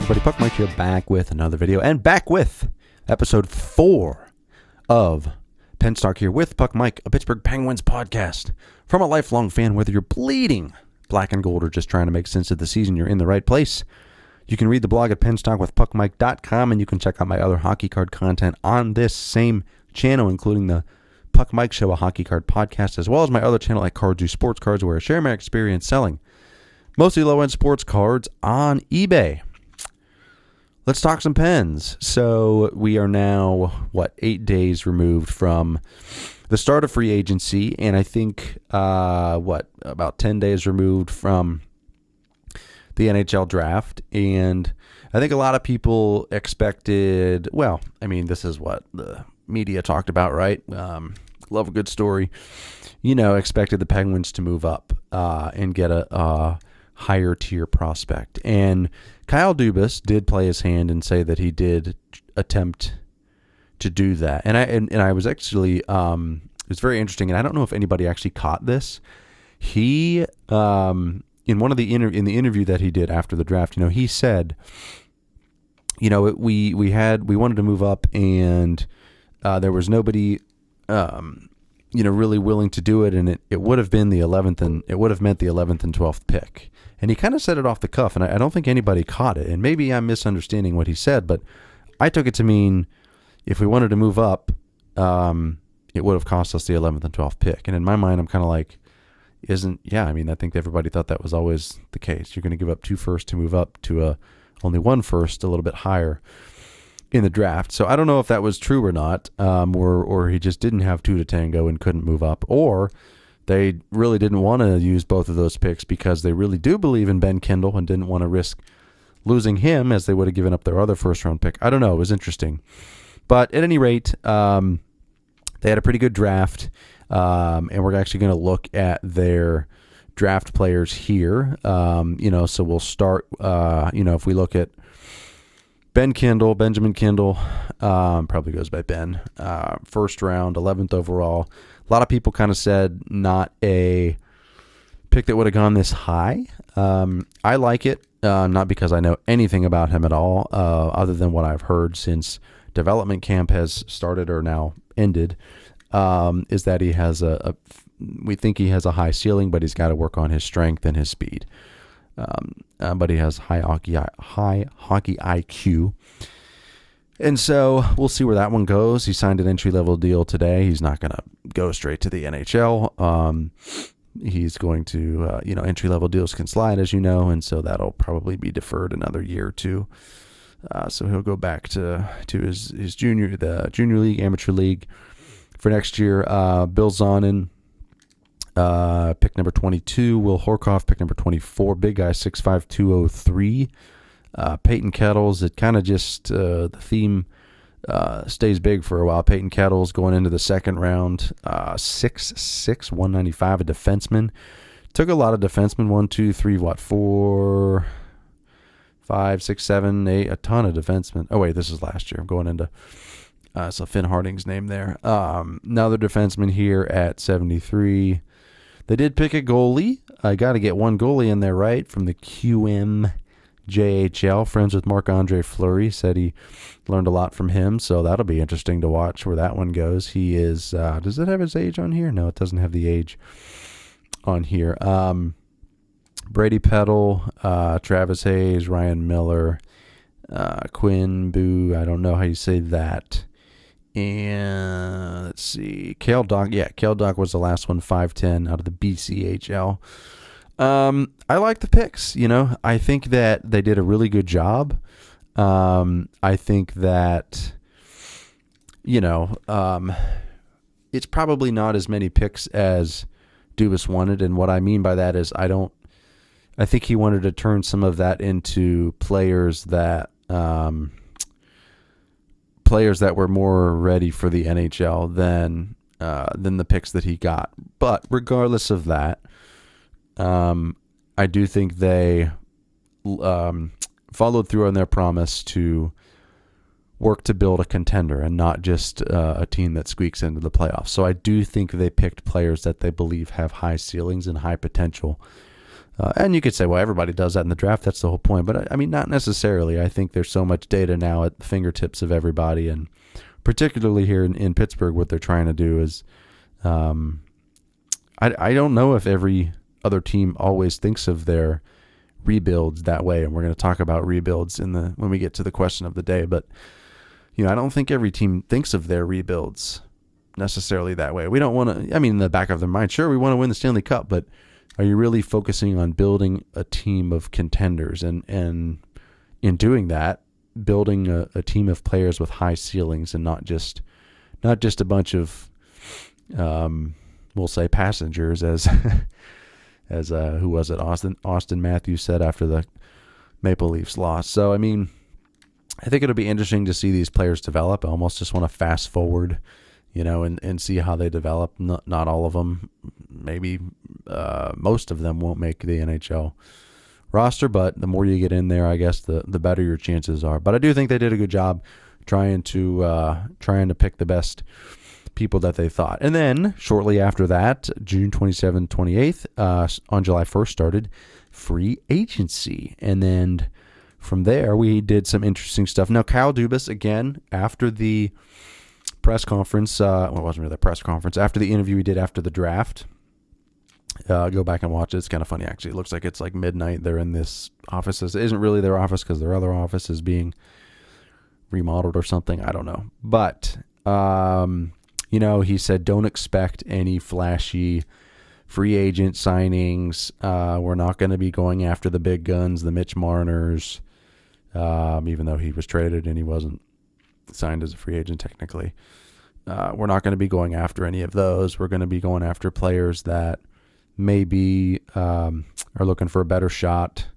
everybody? Puck Mike here, back with another video, and back with episode 4 of Penstock here with Puck Mike, a Pittsburgh Penguins podcast. From a lifelong fan, whether you're bleeding black and gold or just trying to make sense of the season, you're in the right place. You can read the blog at penstockwithpuckmike.com, and you can check out my other hockey card content on this same channel, including the Puck Mike Show, a hockey card podcast, as well as my other channel at Cards Do Sports Cards, where I share my experience selling mostly low-end sports cards on eBay. Let's talk some Pens. So we are now, 8 days removed from the start of free agency, and I think, about 10 days removed from the NHL draft. And I think a lot of people expected, this is what the media talked about, right? Love a good story. Expected the Penguins to move up and get a higher tier prospect. And Kyle Dubas did play his hand and say that he did attempt to do that. And I was actually, it's very interesting, and I don't know if anybody actually caught this. He, in one of the in the interview that he did after the draft, he said, we wanted to move up, and there was nobody, really willing to do it, and it would have been the 11th, and it would have meant the 11th and 12th pick. And he kind of said it off the cuff, and I don't think anybody caught it. And maybe I'm misunderstanding what he said, but I took it to mean if we wanted to move up, it would have cost us the 11th and 12th pick. And in my mind, I'm kind of like, I think everybody thought that was always the case. You're going to give up 2 firsts to move up to only 1 first, a little bit higher in the draft. So I don't know if that was true or not, or he just didn't have 2 to tango and couldn't move up, or they really didn't want to use both of those picks because they really do believe in Ben Kendall and didn't want to risk losing him as they would have given up their other first-round pick. I don't know. It was interesting. But at any rate, they had a pretty good draft, and we're actually going to look at their draft players here. So we'll start, if we look at Benjamin Kendall, probably goes by Ben, first round, 11th overall. A lot of people kind of said not a pick that would have gone this high. I like it, not because I know anything about him at all, other than what I've heard since development camp has started or now ended, is that he has we think he has a high ceiling, but he's got to work on his strength and his speed. But he has high hockey IQ. And so we'll see where that one goes. He signed an entry-level deal today. He's not going to go straight to the NHL. He's going to, entry-level deals can slide, as you know, and so that'll probably be deferred another year or two. So he'll go back to his junior league, amateur league for next year. Bill Zonin, pick number 22. Will Horkoff, pick number 24. Big guy, 6'5", 203. Peyton Kettles, it kind of just, the theme stays big for a while. Peyton Kettles going into the second round, 6'6", 195, a defenseman. Took a lot of defensemen, 1, 2, 3, 4, 5, 6, 7, 8, a ton of defensemen. Oh, wait, this is last year. I'm going into, so Finn Harding's name there. Another defenseman here at 73. They did pick a goalie. I got to get one goalie in there, right, from the JHL, friends with Marc-Andre Fleury, said he learned a lot from him, so that'll be interesting to watch where that one goes. He is, does it have his age on here? No, it doesn't have the age on here. Brady Peddle, Travis Hayes, Ryan Miller, Quinn Boo, I don't know how you say that. And let's see, Cale Dock was the last one, 5'10", out of the BCHL. I like the picks, I think that they did a really good job. I think that, it's probably not as many picks as Dubas wanted. And what I mean by that is I think he wanted to turn some of that into players that were more ready for the NHL than the picks that he got. But regardless of that, I do think they followed through on their promise to work to build a contender and not just a team that squeaks into the playoffs. So I do think they picked players that they believe have high ceilings and high potential And you could say, well, everybody does that in the draft. That's the whole point. But I mean, not necessarily. I think there's so much data now at the fingertips of everybody. And particularly here in Pittsburgh, what they're trying to do is, I don't know if every other team always thinks of their rebuilds that way. And we're going to talk about rebuilds when we get to the question of the day. But, I don't think every team thinks of their rebuilds necessarily that way. We don't want to, in the back of their mind, sure, we want to win the Stanley Cup, but are you really focusing on building a team of contenders? And in doing that, building a team of players with high ceilings and not just a bunch of, we'll say passengers as who was it? Austin Matthews said after the Maple Leafs loss. So, I think it'll be interesting to see these players develop. I almost just want to fast forward, and see how they develop. Not all of them, maybe most of them won't make the NHL roster, but the more you get in there, I guess the better your chances are. But I do think they did a good job trying to pick the best people that they thought. And then shortly after that, June 27th, 28th, on July 1st started free agency. And then from there, we did some interesting stuff. Now, Kyle Dubas, again, after the press conference, well, it wasn't really a press conference, after the interview we did after the draft, go back and watch it. It's kind of funny, actually. It looks like it's like midnight. They're in this office. It isn't really their office because their other office is being remodeled or something. I don't know. But, he said, don't expect any flashy free agent signings. We're not going to be going after the big guns, the Mitch Marners, even though he was traded and he wasn't signed as a free agent technically. We're not going to be going after any of those. We're going to be going after players that maybe are looking for a better shot,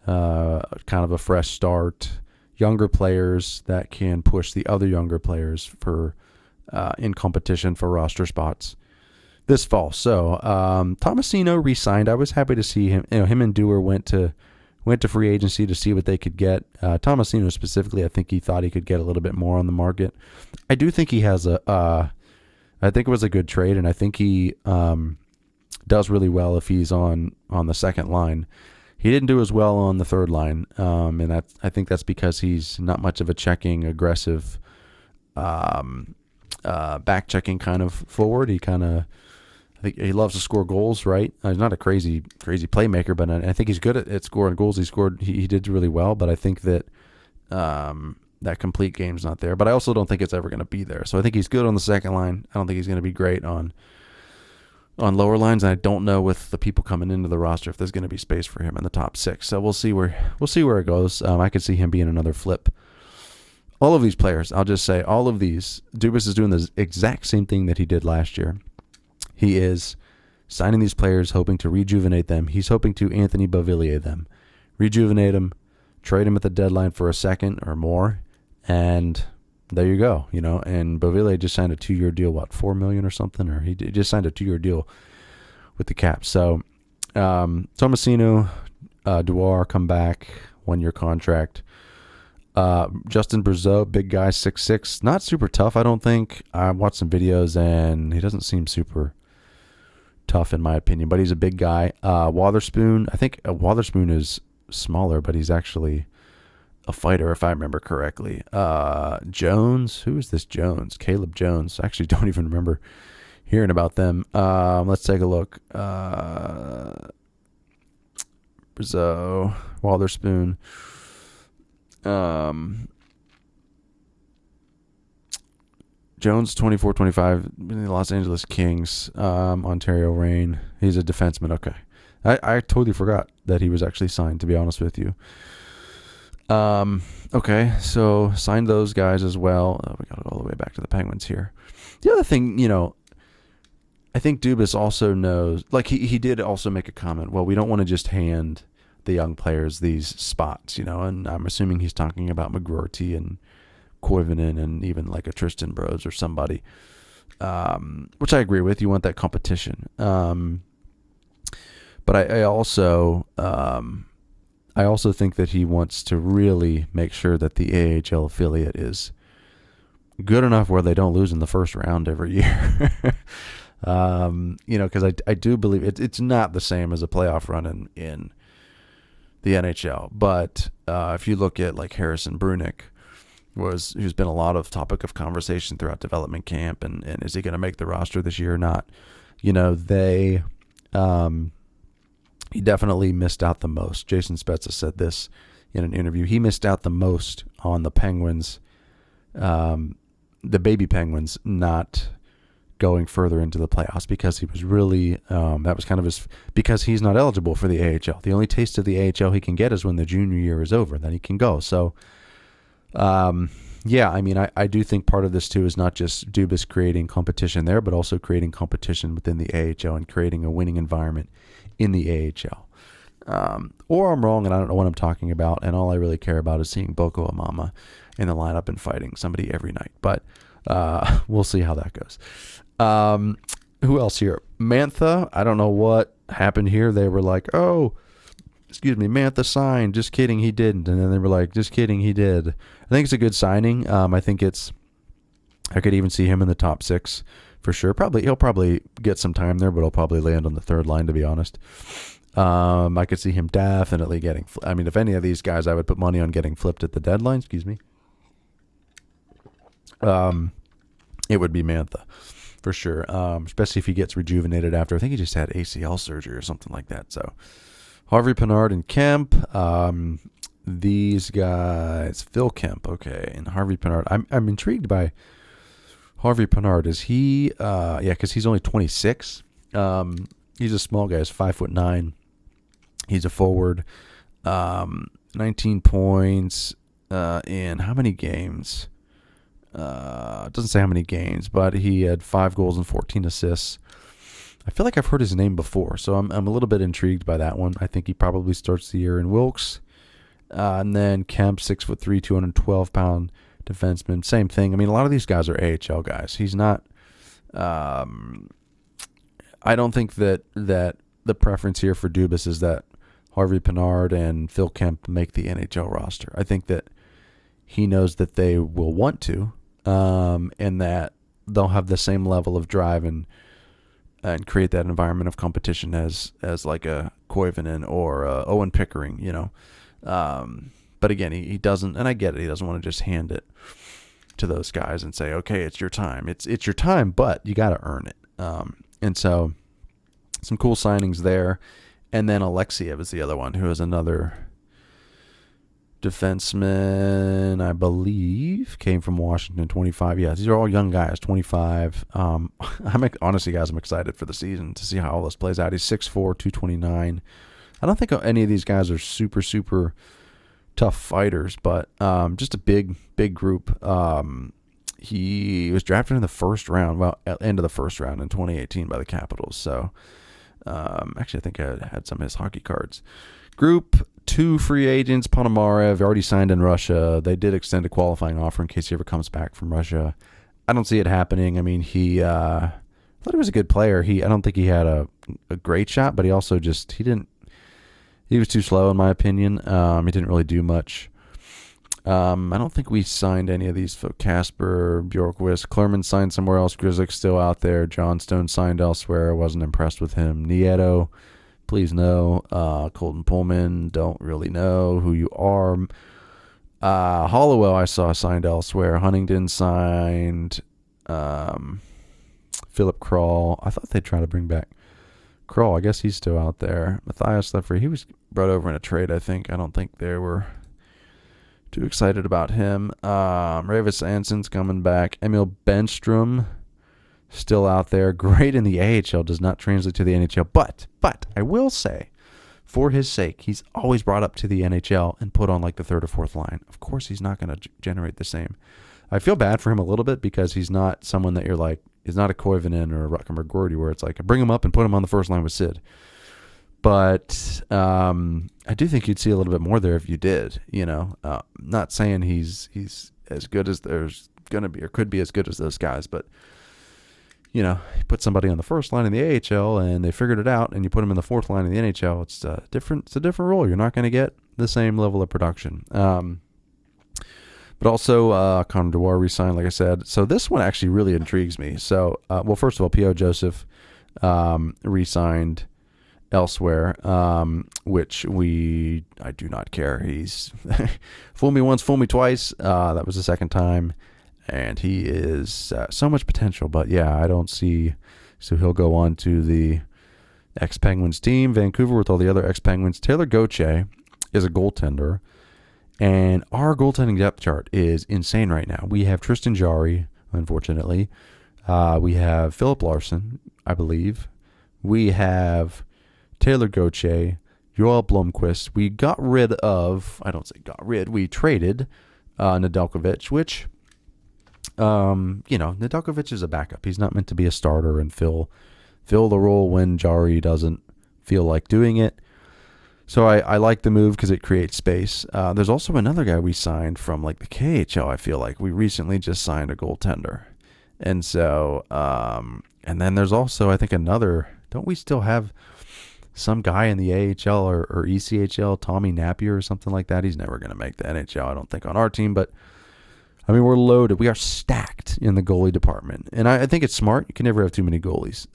kind of a fresh start, younger players that can push the other younger players for in competition for roster spots this fall. So Tomasino re-signed. I was happy to see him. Him and Dewar went to free agency to see what they could get. Tomasino specifically, I think he thought he could get a little bit more on the market. I do think he has I think it was a good trade, and I think he does really well if he's on the second line. He didn't do as well on the third line, and I think that's because he's not much of a checking, aggressive, back-checking kind of forward. I think he loves to score goals, right? He's not a crazy playmaker, but I think he's good at scoring goals. He did really well, but I think that that complete game's not there. But I also don't think it's ever going to be there. So I think he's good on the second line. I don't think he's going to be great on lower lines. And I don't know with the people coming into the roster if there's going to be space for him in the top six. So we'll see where it goes. I could see him being another flip. All of these players, I'll just say, all of these, Dubas is doing the exact same thing that he did last year. He is signing these players, hoping to rejuvenate them. He's hoping to Anthony Beauvillier them, rejuvenate them, trade them at the deadline for a second or more, and there you go. And Beauvillier just signed a 2-year deal, $4 million or something, or he just signed a 2-year deal with the Caps. So Tomasino, Dewar come back, 1-year contract. Justin Brazeau, big guy, 6'6", not super tough, I don't think. I watched some videos and he doesn't seem super tough in my opinion, but he's a big guy. Wotherspoon, I think Wotherspoon is smaller, but he's actually a fighter if I remember correctly. Jones, who is this Jones? Caleb Jones. I actually don't even remember hearing about them. Let's take a look. Brazeau, Wotherspoon. Jones, 24-25, the Los Angeles Kings, Ontario Reign. He's a defenseman. Okay. I totally forgot that he was actually signed, to be honest with you. Okay, so signed those guys as well. We got to go all the way back to the Penguins here. The other thing, I think Dubas also knows, like he did also make a comment, well, we don't want to just hand the young players these spots, and I'm assuming he's talking about McGroarty and Koivunen and even like a Tristan Brose or somebody, which I agree with. You want that competition. But I also think that he wants to really make sure that the AHL affiliate is good enough where they don't lose in the first round every year. Because I do believe it's not the same as a playoff run in the NHL. But if you look at like Harrison Brunick, who's been a lot of topic of conversation throughout development camp, and is he going to make the roster this year or not? He definitely missed out the most. Jason Spezza said this in an interview. He missed out the most on the Penguins, the baby Penguins, not going further into the playoffs because he was really, that was kind of because he's not eligible for the AHL. The only taste of the AHL he can get is when the junior year is over, then he can go. So, I do think part of this too is not just Dubas creating competition there, but also creating competition within the AHL and creating a winning environment in the AHL. Or I'm wrong and I don't know what I'm talking about, and all I really care about is seeing Boko Amama in the lineup and fighting somebody every night. But we'll see how that goes. Who else here? Mantha. I don't know what happened here. They were like, Mantha signed. Just kidding, he didn't. And then they were like, just kidding, he did. I think it's a good signing. I could even see him in the top 6 for sure. He'll probably get some time there, but he'll probably land on the third line, to be honest. I could see him definitely getting. If any of these guys, I would put money on getting flipped at the deadline. Excuse me. It would be Mantha for sure. Especially if he gets rejuvenated after. I think he just had ACL surgery or something like that. So Harvey Pinard and Kemp. These guys, Phil Kemp, okay, and Harvey Pinard. I'm intrigued by Harvey Pinard. Is he? Because he's only 26. He's a small guy. He's 5'9". He's a forward. 19 points in how many games? It doesn't say how many games, but he had 5 goals and 14 assists. I feel like I've heard his name before, so I'm a little bit intrigued by that one. I think he probably starts the year in Wilkes. And then Kemp, 6'3", 212-pound defenseman. Same thing. A lot of these guys are AHL guys. He's not. I don't think that the preference here for Dubas is that Harvey Pinard and Phil Kemp make the NHL roster. I think that he knows that they will want to, and that they'll have the same level of drive and create that environment of competition as like a Koivunen or Owen Pickering, But again, he doesn't, and I get it. He doesn't want to just hand it to those guys and say, okay, it's your time. It's your time, but you got to earn it. And so some cool signings there. And then Alexiev is the other one, who is another defenseman, I believe, came from Washington, 25. Yeah, these are all young guys, 25. Honestly, guys, I'm excited for the season to see how all this plays out. He's 6'4", 229. I don't think any of these guys are super, super tough fighters, but just a big group. He was drafted in the first round, end of the first round in 2018 by the Capitals. So actually, I think I had some of his hockey cards. Group 2 free agents. Ponomarev already signed in Russia. They did extend a qualifying offer in case he ever comes back from Russia. I don't see it happening. He thought he was a good player. I don't think he had a great shot, but he also he was too slow in my opinion. He didn't really do much. I don't think we signed any of these. Casper, Bjorkquist, Klerman signed somewhere else. Grzelcyk still out there. Johnstone signed elsewhere. I wasn't impressed with him. Nieto, please no. Colton Pullman, don't really know who you are. Hollowell I saw signed elsewhere. Huntington signed. Philip Kral. I thought they'd try to bring back Kral. I guess he's still out there. Matthias Leffrey, he was brought over in a trade, I think. I don't think they were too excited about him. Ravis Anson's coming back. Emil Benstrom still out there. Great in the AHL, does not translate to the NHL. But I will say, for his sake, he's always brought up to the NHL and put on like the third or fourth line. Of course, he's not going to generate the same. I feel bad for him a little bit because he's not someone that you're like, he's not a Koivunen or a Rutgers or Gordy where it's like, bring him up and put him on the first line with Sid. But I do think you'd see a little bit more there if you did. Not saying he's as good as there's going to be or could be as good as those guys, but you put somebody on the first line in the AHL and they figured it out, and you put them in the fourth line in the NHL. It's a different role. You're not going to get the same level of production. But also, Connor Dewar re-signed, like I said. So this one actually really intrigues me. So, well, first of all, P.O. Joseph re-signed elsewhere, which I do not care. He's fool me once, fool me twice. That was the second time. And he is so much potential. But, yeah, I don't see. So he'll go on to the ex-Penguins team, Vancouver, with all the other ex-Penguins. Taylor Gauthier is a goaltender. And our goaltending depth chart is insane right now. We have Tristan Jarry, unfortunately. We have Philip Larson, I believe. We have Taylor Gauthier, Joel Blomqvist. We got rid of, I don't say got rid, we traded Nedeljkovic, which, Nedeljkovic is a backup. He's not meant to be a starter and fill the role when Jarry doesn't feel like doing it. So I like the move because it creates space. There's also another guy we signed from like the KHL. I feel like we recently just signed a goaltender. And so, and then there's also, I think, another, don't we still have some guy in the AHL or ECHL, Tommy Napier or something like that? He's never going to make the NHL, I don't think, on our team. But, I mean, we're loaded. We are stacked in the goalie department. And I think it's smart. You can never have too many goalies.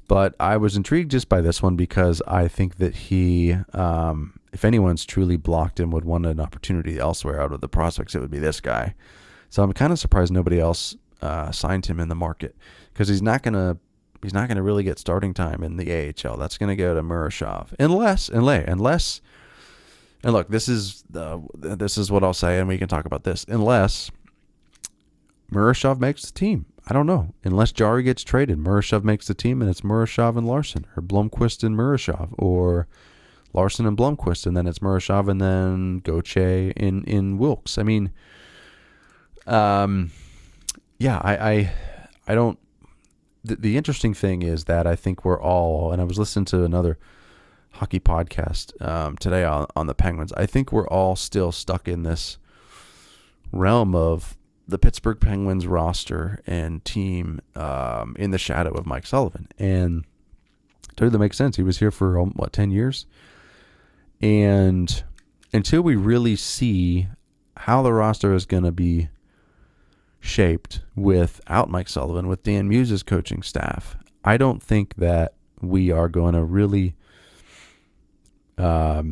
But I was intrigued just by this one because I think that he, if anyone's truly blocked him, would want an opportunity elsewhere out of the prospects, it would be this guy. So I'm kind of surprised nobody else signed him in the market because he's not gonna really get starting time in the AHL. That's gonna go to Murashov unless and look, this is what I'll say, and we can talk about this unless Murashov makes the team. I don't know. Unless Jarry gets traded, Murashov makes the team, and it's Murashov and Larson, or Blomqvist and Murashov, or Larson and Blomqvist, and then it's Murashov and then Gauthier in Wilkes. I mean, I don't. The interesting thing is that I think we're all, and I was listening to another hockey podcast today on the Penguins. I think we're all still stuck in this realm of the Pittsburgh Penguins roster and team in the shadow of Mike Sullivan. And I tell you, that makes sense. He was here for, 10 years? And until we really see how the roster is going to be shaped without Mike Sullivan, with Dan Muse's coaching staff, I don't think that we are going to really... I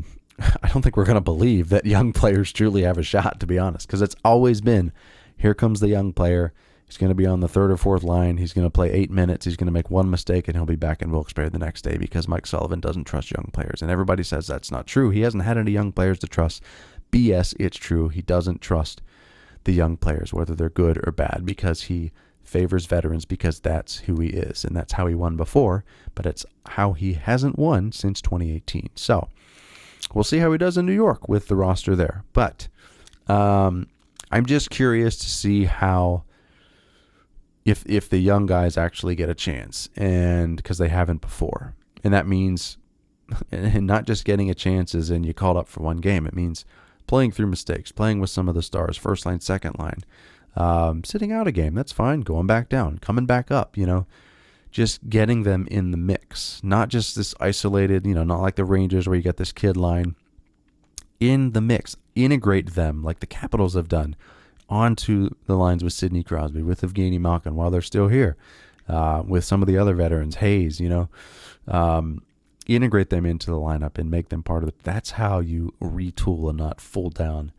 don't think we're going to believe that young players truly have a shot, to be honest, because it's always been, here comes the young player. He's going to be on the third or fourth line. He's going to play 8 minutes. He's going to make one mistake, and he'll be back in Wilkes-Barre the next day because Mike Sullivan doesn't trust young players. And everybody says that's not true. He hasn't had any young players to trust. BS, it's true. He doesn't trust the young players, whether they're good or bad, because he favors veterans because that's who he is, and that's how he won before, but it's how he hasn't won since 2018. So we'll see how he does in New York with the roster there. But I'm just curious to see how, if the young guys actually get a chance, and because they haven't before. And that means, and not just getting a chance as in you called up for one game. It means playing through mistakes, playing with some of the stars, first line, second line, sitting out a game. That's fine. Going back down, coming back up, just getting them in the mix, not just this isolated, not like the Rangers where you get this kid line. In the mix, integrate them like the Capitals have done onto the lines with Sidney Crosby, with Evgeny Malkin while they're still here, with some of the other veterans, Hayes, integrate them into the lineup and make them part of it. That's how you retool and not full down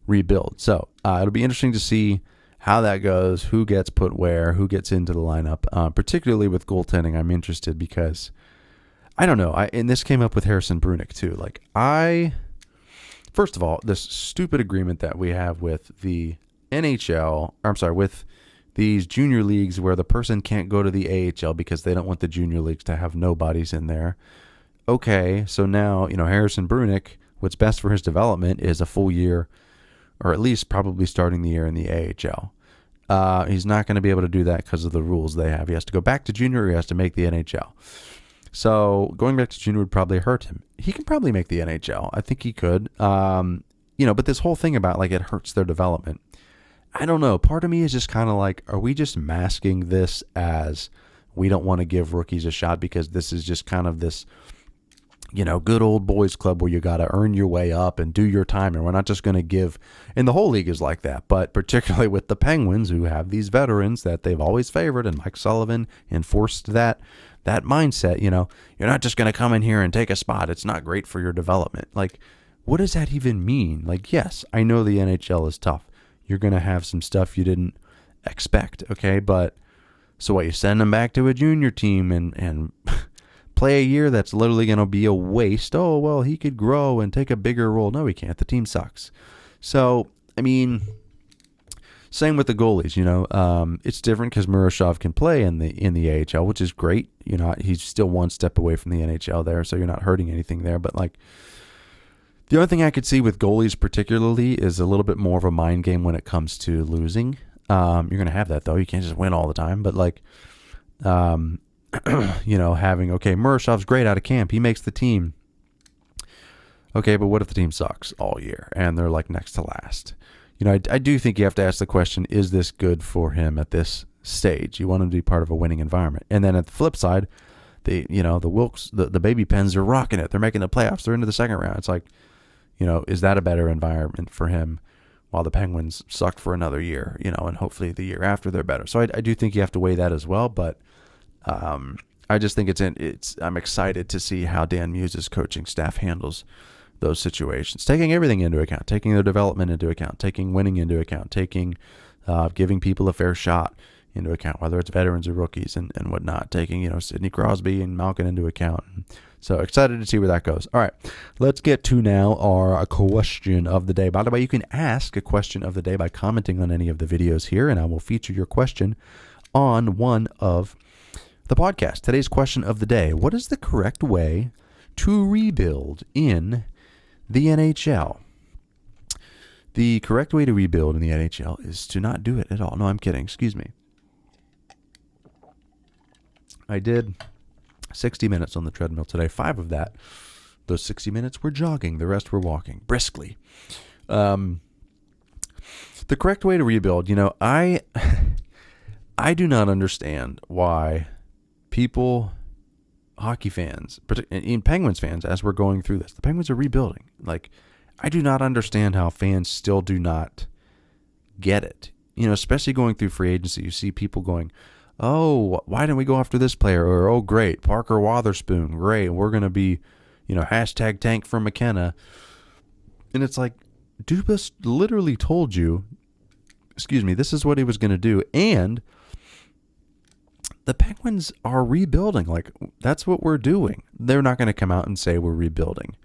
rebuild. So it'll be interesting to see how that goes, who gets put where, who gets into the lineup, particularly with goaltending. I'm interested because I don't know. And this came up with Harrison Brunick too. First of all, this stupid agreement that we have with the with these junior leagues where the person can't go to the AHL because they don't want the junior leagues to have nobodies in there. Okay, so now, Harrison Brunick, what's best for his development is a full year, or at least probably starting the year in the AHL. He's not going to be able to do that because of the rules they have. He has to go back to junior, or he has to make the NHL. So going back to junior would probably hurt him. He can probably make the NHL. I think he could. But this whole thing about it hurts their development. I don't know. Part of me is just kind of like, are we just masking this as we don't want to give rookies a shot because this is just kind of this good old boys club where you got to earn your way up and do your time. And we're not just going to give, and the whole league is like that, but particularly with the Penguins who have these veterans that they've always favored, and Mike Sullivan enforced that mindset. You're not just going to come in here and take a spot. It's not great for your development. Like, what does that even mean? Like, yes, I know the NHL is tough. You're going to have some stuff you didn't expect. Okay. But so what, you send them back to a junior team and play a year that's literally going to be a waste. Oh, well, he could grow and take a bigger role. No, he can't. The team sucks. So, I mean, same with the goalies, it's different because Murashov can play in the AHL, which is great. He's still one step away from the NHL there, so you're not hurting anything there. But like, the only thing I could see with goalies particularly is a little bit more of a mind game when it comes to losing. You're going to have that though. You can't just win all the time, but like, having, Murashov's great out of camp. He makes the team. Okay, but what if the team sucks all year and they're like next to last? I do think you have to ask the question, is this good for him at this stage? You want him to be part of a winning environment. And then at the flip side, the Wilkes, the Baby Pens are rocking it. They're making the playoffs. They're into the second round. It's like, is that a better environment for him while the Penguins sucked for another year, and hopefully the year after they're better. So I do think you have to weigh that as well. But I just think I'm excited to see how Dan Muse's coaching staff handles those situations, taking everything into account, taking their development into account, taking winning into account, taking giving people a fair shot into account, whether it's veterans or rookies and whatnot, taking, Sidney Crosby and Malkin into account. So excited to see where that goes. All right, let's get to now our question of the day. By the way, you can ask a question of the day by commenting on any of the videos here, and I will feature your question on one of the podcast. Today's question of the day: what is the correct way to rebuild in the NHL? The correct way to rebuild in the NHL is to not do it at all. No, I'm kidding. Excuse me. I did 60 minutes on the treadmill today. 5 of those 60 minutes were jogging. The rest were walking briskly. The correct way to rebuild, I do not understand why people, hockey fans, and Penguins fans, as we're going through this, the Penguins are rebuilding. Like, I do not understand how fans still do not get it. Especially going through free agency, you see people going, oh, why didn't we go after this player? Or, oh, great, Parker Wotherspoon, great, we're going to be, hashtag tank for McKenna. And it's like, Dubas literally told you, this is what he was going to do. And the Penguins are rebuilding. Like, that's what we're doing. They're not going to come out and say we're rebuilding.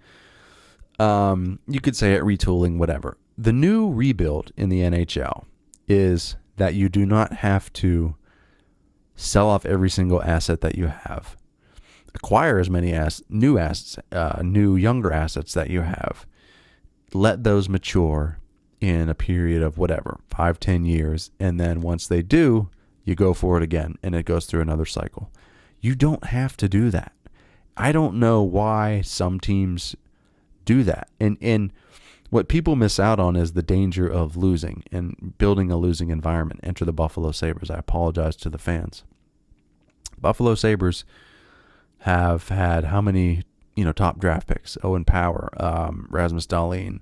You could say it, retooling, whatever. The new rebuild in the NHL is that you do not have to sell off every single asset that you have, acquire as many new younger assets that you have, let those mature in a period of whatever, 5-10 years, and then once they do, you go for it again, and it goes through another cycle. You don't have to do that. I don't know why some teams do that, and what people miss out on is the danger of losing and building a losing environment. Enter the Buffalo Sabres. I apologize to the fans. Buffalo Sabres have had how many, top draft picks? Owen Power, Rasmus Dahlin,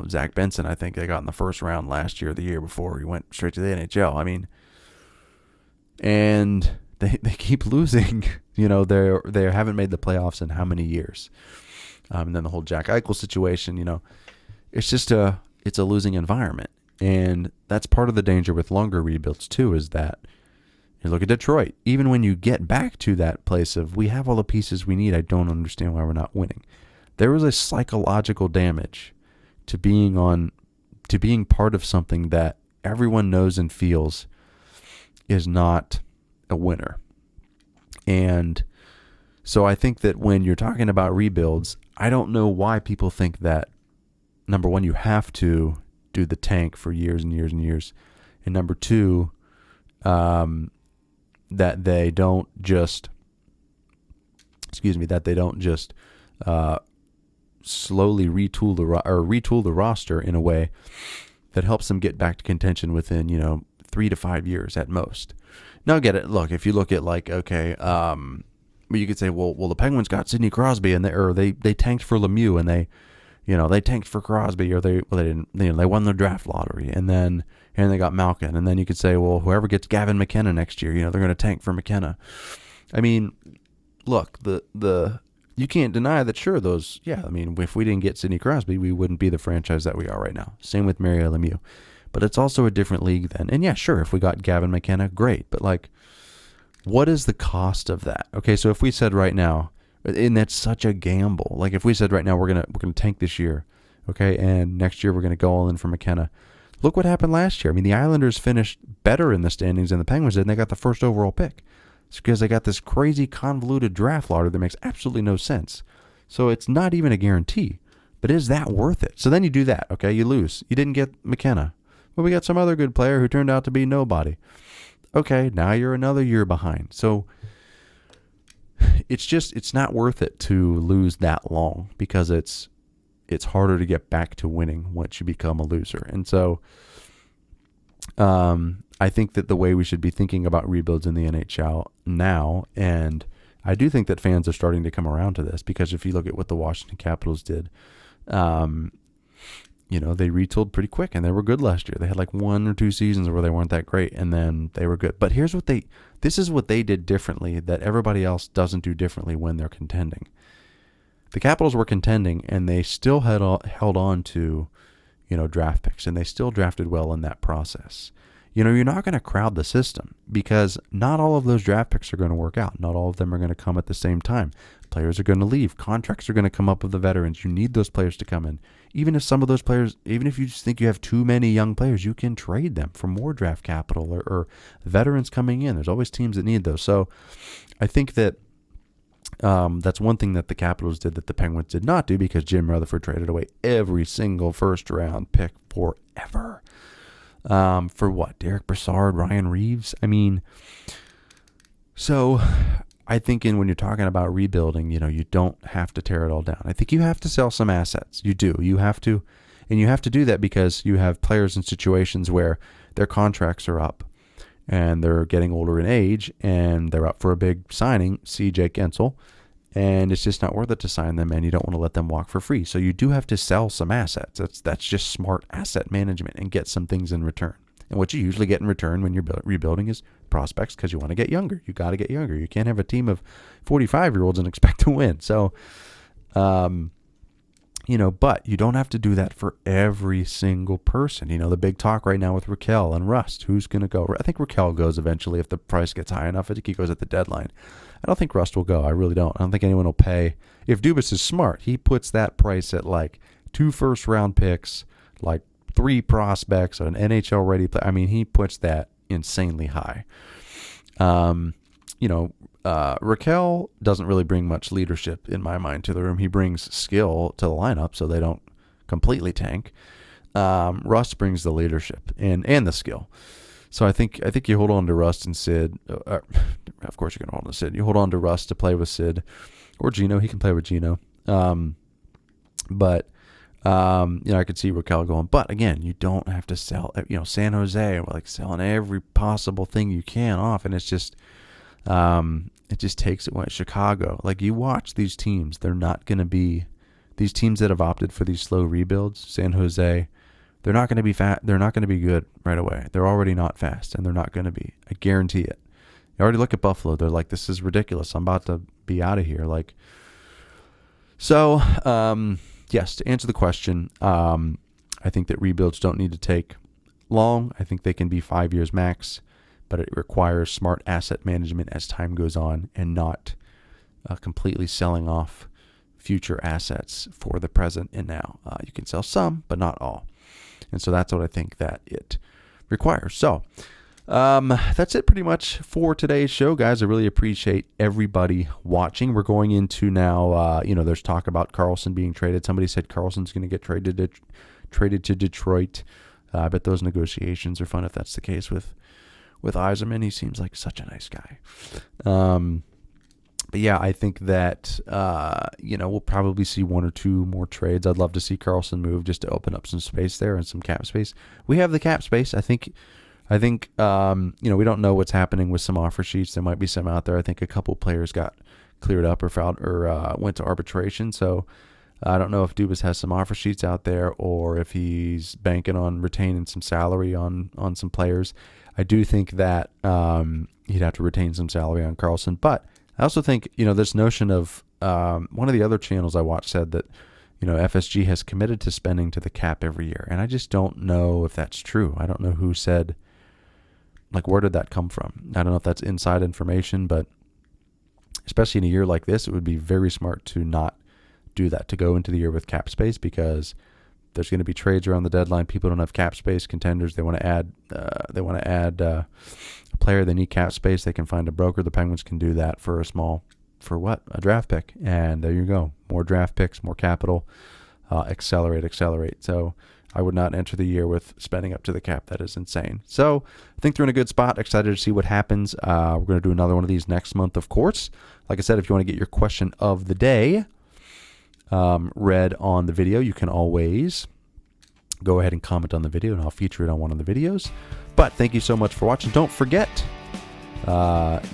Zach Benson. I think they got in the first round last year, the year before he went straight to the NHL. I mean, and they keep losing. They haven't made the playoffs in how many years? And then the whole Jack Eichel situation. It's just it's a losing environment, and that's part of the danger with longer rebuilds too. Is that you look at Detroit. Even when you get back to that place of we have all the pieces we need, I don't understand why we're not winning. There was a psychological damage to being part of something that everyone knows and feels is not a winner. And so I think that when you're talking about rebuilds, I don't know why people think that, number one, you have to do the tank for years and years and years. And number two, that they don't just slowly retool the roster in a way that helps them get back to contention within 3 to 5 years at most. Now, get it. Look, if you look at you could say, well, the Penguins got Sidney Crosby and they tanked for Lemieux and they tanked for Crosby, or they didn't, they won the draft lottery and they got Malkin. And then you could say, well, whoever gets Gavin McKenna next year, they're going to tank for McKenna. I mean, look, you can't deny that, sure, if we didn't get Sidney Crosby, we wouldn't be the franchise that we are right now. Same with Mario Lemieux. But it's also a different league then. And yeah, sure, if we got Gavin McKenna, great. But like, what is the cost of that? Okay, so if we said right now, and that's such a gamble. Like if we said right now we're gonna tank this year, okay, and next year we're gonna go all in for McKenna. Look what happened last year. I mean, the Islanders finished better in the standings than the Penguins did, and they got the first overall pick. It's because they got this crazy convoluted draft lottery that makes absolutely no sense. So it's not even a guarantee. But is that worth it? So then you do that, okay? You lose. You didn't get McKenna. Well, we got some other good player who turned out to be nobody. Okay, now you're another year behind. So it's not worth it to lose that long, because it's harder to get back to winning once you become a loser. And so I think that the way we should be thinking about rebuilds in the NHL now, and I do think that fans are starting to come around to this, because if you look at what the Washington Capitals did, they retooled pretty quick and they were good last year. They had like 1 or 2 seasons where they weren't that great, and then they were good. But this is what they did differently that everybody else doesn't do differently when they're contending. The Capitals were contending and they still held on to, draft picks, and they still drafted well in that process. You're not going to crowd the system, because not all of those draft picks are going to work out. Not all of them are going to come at the same time. Players are going to leave. Contracts are going to come up with the veterans. You need those players to come in. Even if some of those players, even if you just think you have too many young players, you can trade them for more draft capital or veterans coming in. There's always teams that need those. So I think that that's one thing that the Capitals did that the Penguins did not do, because Jim Rutherford traded away every single first-round pick forever. For what? Derek Brassard, Ryan Reeves? I mean, so I think when you're talking about rebuilding, you don't have to tear it all down. I think you have to sell some assets. You do. You have to. And you have to do that because you have players in situations where their contracts are up and they're getting older in age and they're up for a big signing, see Jake Gensel, and it's just not worth it to sign them, and you don't want to let them walk for free. So you do have to sell some assets. That's just smart asset management, and get some things in return. And what you usually get in return when you're rebuilding is prospects, because you want to get younger. You got to get younger. You can't have a team of 45-year-olds and expect to win. So, but you don't have to do that for every single person. The big talk right now with Raquel and Rust, who's going to go? I think Raquel goes eventually if the price gets high enough. I think he goes at the deadline. I don't think Rust will go. I really don't. I don't think anyone will pay. If Dubas is smart, he puts that price at like 2 first-round picks, like 3 prospects, an NHL-ready player. I mean, he puts that insanely high. Raquel doesn't really bring much leadership in my mind to the room. He brings skill to the lineup so they don't completely tank. Rust brings the leadership and the skill. So I think you hold on to Rust and Sid. Of course you're going to hold on to Sid. You hold on to Rust to play with Sid or Gino. He can play with Gino. But I could see Raquel going. But again, you don't have to sell. San Jose, like selling every possible thing you can off, and it's just it just takes it away. Chicago, like you watch these teams, they're not going to be these teams that have opted for these slow rebuilds. San Jose, they're not going to be fat. They're not going to be good right away. They're already not fast, and they're not going to be. I guarantee it. You already look at Buffalo. They're like, this is ridiculous. I'm about to be out of here. Like, so. Yes, to answer the question, I think that rebuilds don't need to take long. I think they can be 5 years max, but it requires smart asset management as time goes on, and not completely selling off future assets for the present and now. You can sell some, but not all. And so that's what I think that it requires. So that's it pretty much for today's show, guys. I really appreciate everybody watching. We're going into now, there's talk about Carlson being traded. Somebody said Carlson's going to get traded to Detroit. I bet those negotiations are fun if that's the case with Yzerman. He seems like such a nice guy. But yeah, I think that, we'll probably see 1 or 2 more trades. I'd love to see Carlson move just to open up some space there and some cap space. We have the cap space. I think, we don't know what's happening with some offer sheets. There might be some out there. I think a couple players got cleared up or filed or went to arbitration. So I don't know if Dubas has some offer sheets out there or if he's banking on retaining some salary on some players. I do think that he'd have to retain some salary on Carlson. But I also think, this notion of one of the other channels I watched said that, FSG has committed to spending to the cap every year. And I just don't know if that's true. I don't know who said, where did that come from? I don't know if that's inside information, but especially in a year like this, it would be very smart to not do that, to go into the year with cap space, because there's going to be trades around the deadline. People don't have cap space. Contenders, they want to add a player. They need cap space. They can find a broker. The Penguins can do that for a draft pick. And there you go. More draft picks, more capital, accelerate. So I would not enter the year with spending up to the cap. That is insane. So I think they're in a good spot. Excited to see what happens. We're going to do another one of these next month, of course. Like I said, if you want to get your question of the day read on the video, you can always go ahead and comment on the video, and I'll feature it on one of the videos. But thank you so much for watching. Don't forget,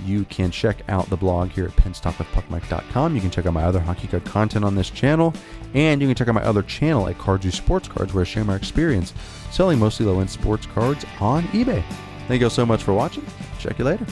you can check out the blog here at penstalkwithpuckmike.com. You can check out my other hockey card content on this channel, and you can check out my other channel at Cards Use Sports Cards, where I share my experience selling mostly low-end sports cards on eBay. Thank you all so much for watching. Check you later.